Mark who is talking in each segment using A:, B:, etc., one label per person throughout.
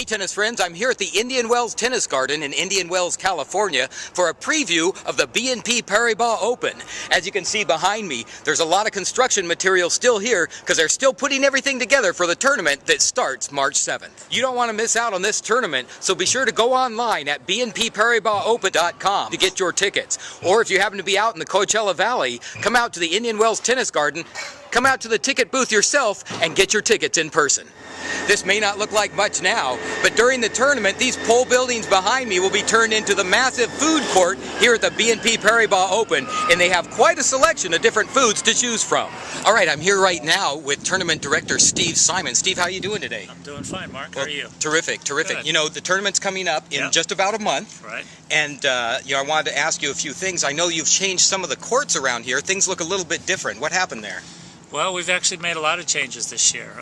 A: tennis friends, I'm here at the Indian Wells Tennis Garden in Indian Wells, California for a preview of the BNP Paribas Open. As you can see behind me, there's a lot of construction material still here because they're still putting everything together for the tournament that starts March 7th. You don't want to miss out on this tournament, so be sure to go online at bnpparibasopen.com to get your tickets. Or if you happen to be out in the Coachella Valley, come out to the Indian Wells Tennis Garden, come out to the ticket booth yourself and get your tickets in person. This may not look like much now, but during the tournament, these pole buildings behind me will be turned into the massive food court here at the BNP Paribas Open, and they have quite a selection of different foods to choose from. All right, I'm here right now with Tournament Director Steve Simon. Steve, how are you doing today?
B: I'm doing fine, Mark. How are you?
A: Terrific, terrific.
B: Good.
A: You know, the tournament's coming up in just about a month.
B: Right.
A: And, you know, I wanted to ask you a few things. I know you've changed some of the courts around here. Things look a little bit different. What happened there?
B: Well, we've actually made a lot of changes this year.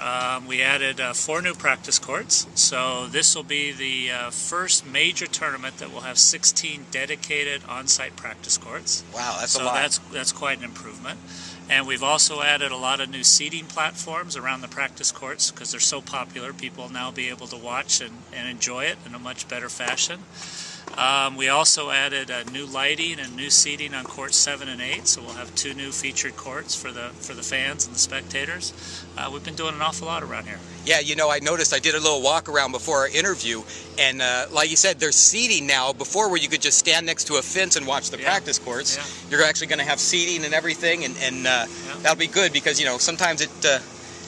B: We added 4 new practice courts, so this will be the first major tournament that will have 16 dedicated on-site practice courts.
A: Wow, that's a lot.
B: So that's quite an improvement. And we've also added a lot of new seating platforms around the practice courts because they're so popular. People will now be able to watch and enjoy it in a much better fashion. We also added new lighting and new seating on courts 7 and 8, so we'll have 2 new featured courts for the fans and the spectators. We've been doing an awful lot around here.
A: Yeah, you know, I noticed I did a little walk around before our interview, and like you said, there's seating now. Before, where you could just stand next to a fence and watch the practice courts, you're actually going to have seating and everything, and that'll be good because, you know, sometimes it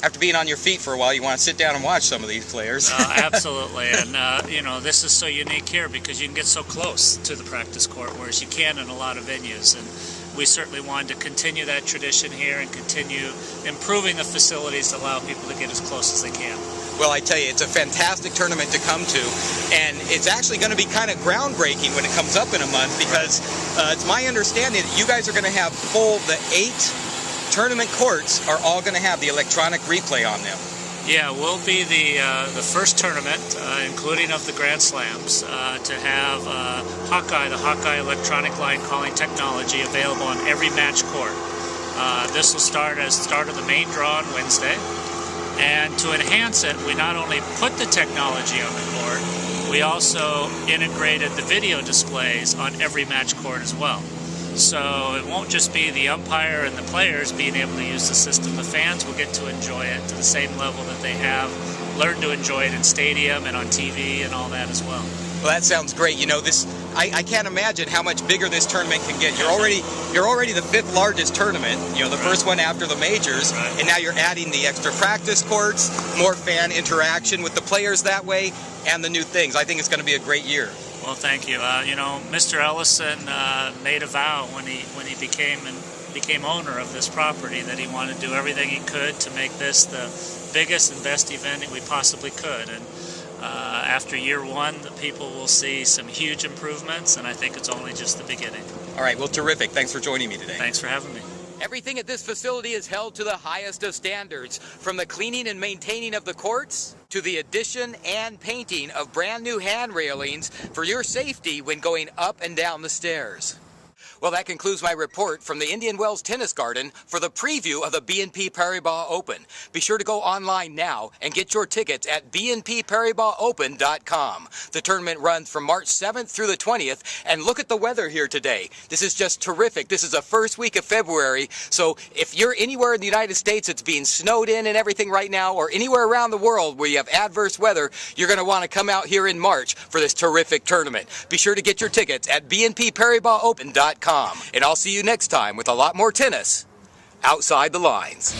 A: after being on your feet for a while, you want to sit down and watch some of these players.
B: Absolutely, and you know, this is so unique here because you can get so close to the practice court, whereas you can in a lot of venues. And we certainly wanted to continue that tradition here and continue improving the facilities to allow people to get as close as they can.
A: Well, I tell you, it's a fantastic tournament to come to, and it's actually going to be kind of groundbreaking when it comes up in a month because it's my understanding that you guys are going to have the 8 tournament courts are all going to have the electronic replay on them.
B: Yeah, we'll be the first tournament, including of the Grand Slams, to have the Hawkeye electronic line calling technology available on every match court. This will start as the start of the main draw on Wednesday. And to enhance it, we not only put the technology on the court, we also integrated the video displays on every match court as well. So it won't just be the umpire and the players being able to use the system. The fans will get to enjoy it to the same level that they have learned to enjoy it in stadium and on TV and all that as well.
A: Well, that sounds great. You know, I can't imagine how much bigger this tournament can get. You're already the 5th largest tournament, you know, the first one after the majors, and now you're adding the extra practice courts, more fan interaction with the players that way, and the new things. I think it's going to be a great year.
B: Well, thank you. You know, Mr. Ellison made a vow when he became owner of this property that he wanted to do everything he could to make this the biggest and best event that we possibly could. And after year 1, the people will see some huge improvements, and I think it's only just the beginning.
A: All right, well, terrific. Thanks for joining me today.
B: Thanks for having me.
A: Everything at this facility is held to the highest of standards, from the cleaning and maintaining of the courts to the addition and painting of brand new hand railings for your safety when going up and down the stairs. Well, that concludes my report from the Indian Wells Tennis Garden for the preview of the BNP Paribas Open. Be sure to go online now and get your tickets at bnpparibasopen.com. The tournament runs from March 7th through the 20th, and look at the weather here today. This is just terrific. This is the first week of February, so if you're anywhere in the United States that's being snowed in and everything right now, or anywhere around the world where you have adverse weather, you're going to want to come out here in March for this terrific tournament. Be sure to get your tickets at bnpparibasopen.com. And I'll see you next time with a lot more tennis outside the lines.